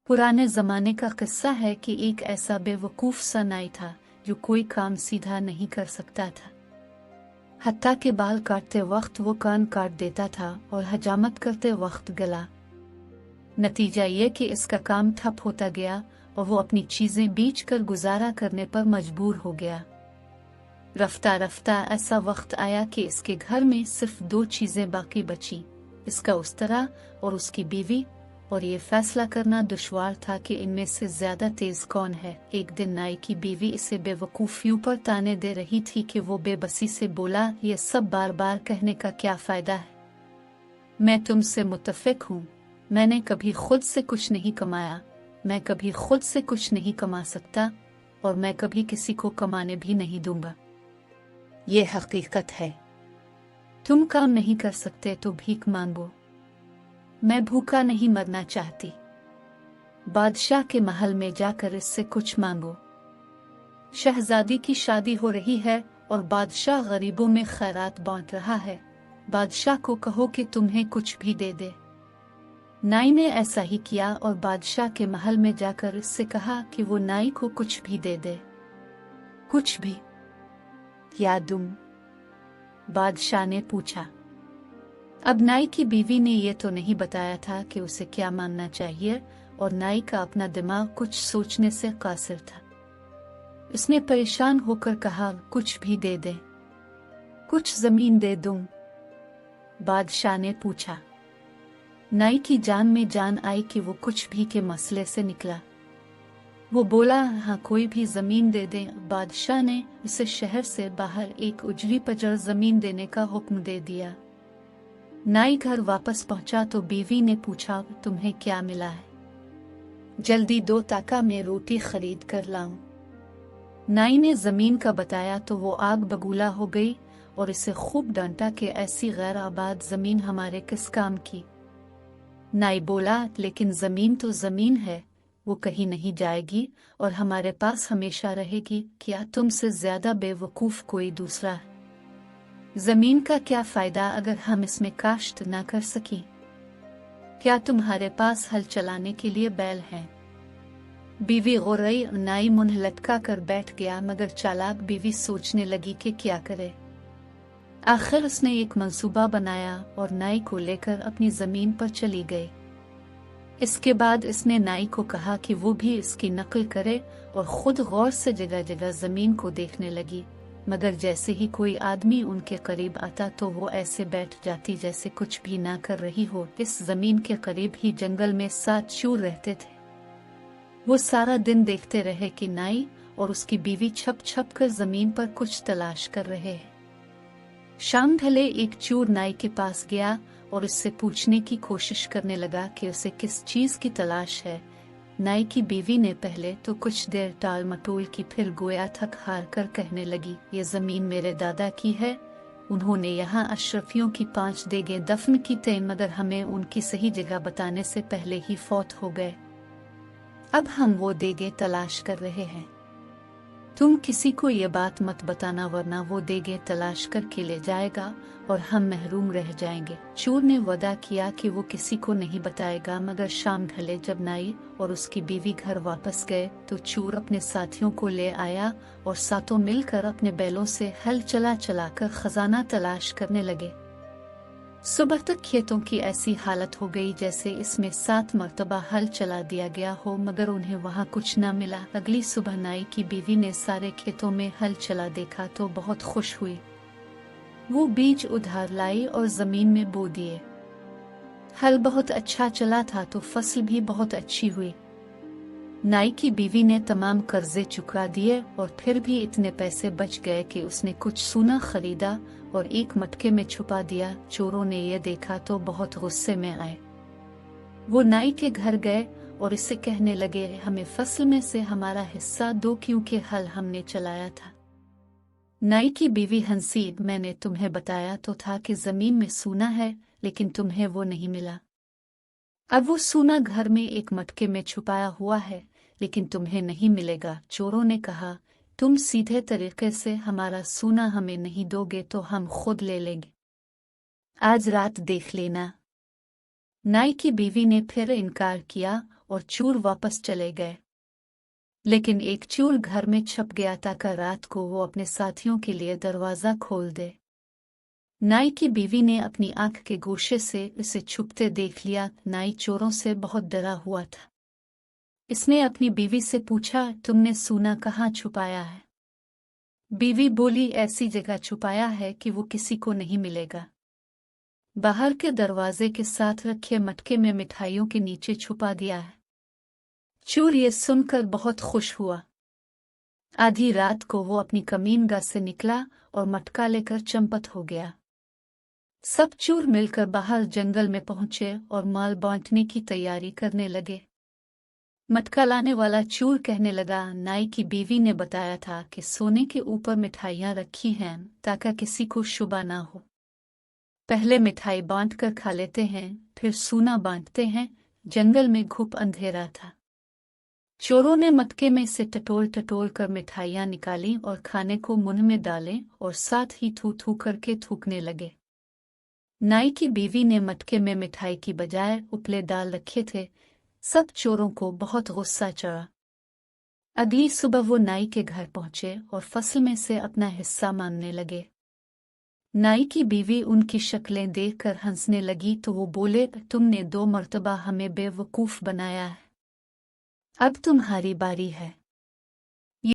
पुराने ज़माने का किस्सा है कि एक ऐसा बेवकूफ़ सा नाई था जो कोई काम सीधा नहीं कर सकता था। हत्ता के बाल काटते वक्त वो कान काट देता था और हजामत करते वक्त गला। नतीजा ये कि इसका काम ठप होता गया और वो अपनी चीज़ें बेच कर गुजारा करने पर मजबूर हो गया। रफ्ता रफ्ता ऐसा वक्त आया कि इसके घर में सिर्फ 2 चीज़ें बाकी बची, इसका उस्तरा और उसकी बीवी, और ये फैसला करना दुश्वार था कि इनमें से ज्यादा तेज कौन है। एक दिन नाई की बीवी इसे बेवकूफियों पर ताने दे रही थी कि वो बेबसी से बोला, ये सब बार बार कहने का क्या फायदा है, मैं तुमसे मुत्तफिक हूँ, मैंने कभी खुद से कुछ नहीं कमाया, मैं कभी खुद से कुछ नहीं कमा सकता और मैं कभी किसी को कमाने भी नहीं दूंगा। ये हकीकत है, तुम काम नहीं कर सकते तो भीख मांगो, मैं भूखा नहीं मरना चाहती, बादशाह के महल में जाकर इससे कुछ मांगो। शहजादी की शादी हो रही है और बादशाह गरीबों में खैरात बांट रहा है, बादशाह को कहो कि तुम्हें कुछ भी दे दे। नाई ने ऐसा ही किया और बादशाह के महल में जाकर इससे कहा कि वो नाई को कुछ भी दे दे। कुछ भी? या दूं? बादशाह ने पूछा। अब नाई की बीवी ने यह तो नहीं बताया था कि उसे क्या मानना चाहिए और नाई का अपना दिमाग कुछ सोचने से कासिर था। उसने परेशान होकर कहा, कुछ भी दे दे। कुछ जमीन दे दूं? बादशाह ने पूछा। नाई की जान में जान आई कि वो कुछ भी के मसले से निकला। वो बोला, हाँ कोई भी जमीन दे दे। बादशाह ने उसे शहर से बाहर एक उजली पजर जमीन देने का हुक्म दे दिया। नाई घर वापस पहुंचा तो बीवी ने पूछा, तुम्हें क्या मिला है? जल्दी 2 ताका में रोटी खरीद कर लाऊं। नाई ने जमीन का बताया तो वो आग बबूला हो गई और इसे खूब डांटा कि ऐसी गैर आबाद जमीन हमारे किस काम की। नाई बोला, लेकिन जमीन तो जमीन है, वो कहीं नहीं जाएगी और हमारे पास हमेशा रहेगी। क्या तुमसे ज्यादा बेवकूफ कोई दूसरा है? जमीन का क्या फायदा अगर हम इसमें काश्त ना कर सकें? क्या तुम्हारे पास हल चलाने के लिए बैल हैं? बीवी गौरई। नाई मुंह लटका कर बैठ गया, मगर चालाक बीवी सोचने लगी कि क्या करे। आखिर उसने एक मंसूबा बनाया और नाई को लेकर अपनी जमीन पर चली गई। इसके बाद इसने नाई को कहा कि वो भी इसकी नकल करे और खुद गौर से जगह जगह जमीन को देखने लगी, मगर जैसे ही कोई आदमी उनके करीब आता तो वो ऐसे बैठ जाती जैसे कुछ भी ना कर रही हो। इस जमीन के करीब ही जंगल में 7 चूर रहते थे। वो सारा दिन देखते रहे कि नाई और उसकी बीवी छप छप कर जमीन पर कुछ तलाश कर रहे हैं। शाम ढले एक चूर नाई के पास गया और उससे पूछने की कोशिश करने लगा कि उसे किस चीज की तलाश है। नाई की बीवी ने पहले तो कुछ देर टाल मटोल की, फिर गोया थक हार कर कहने लगी, ये जमीन मेरे दादा की है, उन्होंने यहाँ अशरफियों की 5 देगें दफन की थीं, मगर हमें उनकी सही जगह बताने से पहले ही फौत हो गए। अब हम वो देगें तलाश कर रहे हैं। तुम किसी को ये बात मत बताना, वरना वो देगें तलाश करके ले जाएगा और हम महरूम रह जाएंगे। चोर ने वादा किया कि वो किसी को नहीं बताएगा, मगर शाम ढले जब नाई और उसकी बीवी घर वापस गए तो चोर अपने साथियों को ले आया और सातों मिलकर अपने बैलों से हल चला चला कर खजाना तलाश करने लगे। सुबह तक खेतों की ऐसी हालत हो गई जैसे इसमें 7 मर्तबा हल चला दिया गया हो, मगर उन्हें वहाँ कुछ न मिला। अगली सुबह नाई की बीवी ने सारे खेतों में हल चला देखा तो बहुत खुश हुई। वो बीज उधार लाई और जमीन में बो दिए। हल बहुत अच्छा चला था तो फसल भी बहुत अच्छी हुई। नाई की बीवी ने तमाम कर्जे चुका दिए और फिर भी इतने पैसे बच गए कि उसने कुछ सोना खरीदा और एक मटके में छुपा दिया। चोरों ने यह देखा तो बहुत गुस्से में आए। वो नाई के घर गए और इससे कहने लगे, हमें फसल में से हमारा हिस्सा दो, क्योंकि हल हमने चलाया था। नाई की बीवी हंसी, मैंने तुम्हें बताया तो था कि जमीन में सोना है, लेकिन तुम्हें वो नहीं मिला। अब वो सोना घर में एक मटके में छुपाया हुआ है, लेकिन तुम्हें नहीं मिलेगा। चोरों ने कहा, तुम सीधे तरीके से हमारा सोना हमें नहीं दोगे तो हम खुद ले लेंगे, आज रात देख लेना। नाई की बीवी ने फिर इनकार किया और चोर वापस चले गए। लेकिन एक चोर घर में छुप गया ताकि रात को वो अपने साथियों के लिए दरवाज़ा खोल दे। नाई की बीवी ने अपनी आंख के गोशे से उसे छुपते देख लिया। नाई चोरों से बहुत डरा हुआ था। इसने अपनी बीवी से पूछा, तुमने सोना कहाँ छुपाया है? बीवी बोली, ऐसी जगह छुपाया है कि वो किसी को नहीं मिलेगा। बाहर के दरवाजे के साथ रखे मटके में मिठाइयों के नीचे छुपा दिया है। चोर ये सुनकर बहुत खुश हुआ। आधी रात को वो अपनी कमीनगाह से निकला और मटका लेकर चंपत हो गया। सब चोर मिलकर बाहर जंगल में पहुंचे और माल बांटने की तैयारी करने लगे। मटका लाने वाला चोर कहने लगा, नाई की बीवी ने बताया था कि सोने के ऊपर मिठाइयां रखी हैं ताकि किसी को शुबा ना हो। पहले मिठाई बांट कर खा लेते हैं, फिर सोना बांटते हैं। जंगल में घुप अंधेरा था। चोरों ने मटके में से टटोल टटोल कर मिठाइयां निकाली और खाने को मुंह में डाले और साथ ही थू थू करके थूकने लगे। नाई की बीवी ने मटके में मिठाई की बजाय उपले डाल रखे थे। सब चोरों को बहुत गुस्सा चढ़ा। अगली सुबह वो नाई के घर पहुंचे और फसल में से अपना हिस्सा मांगने लगे। नाई की बीवी उनकी शक्लें देखकर हंसने लगी तो वो बोले, तुमने 2 मर्तबा हमें बेवकूफ़ बनाया है, अब तुम्हारी बारी है।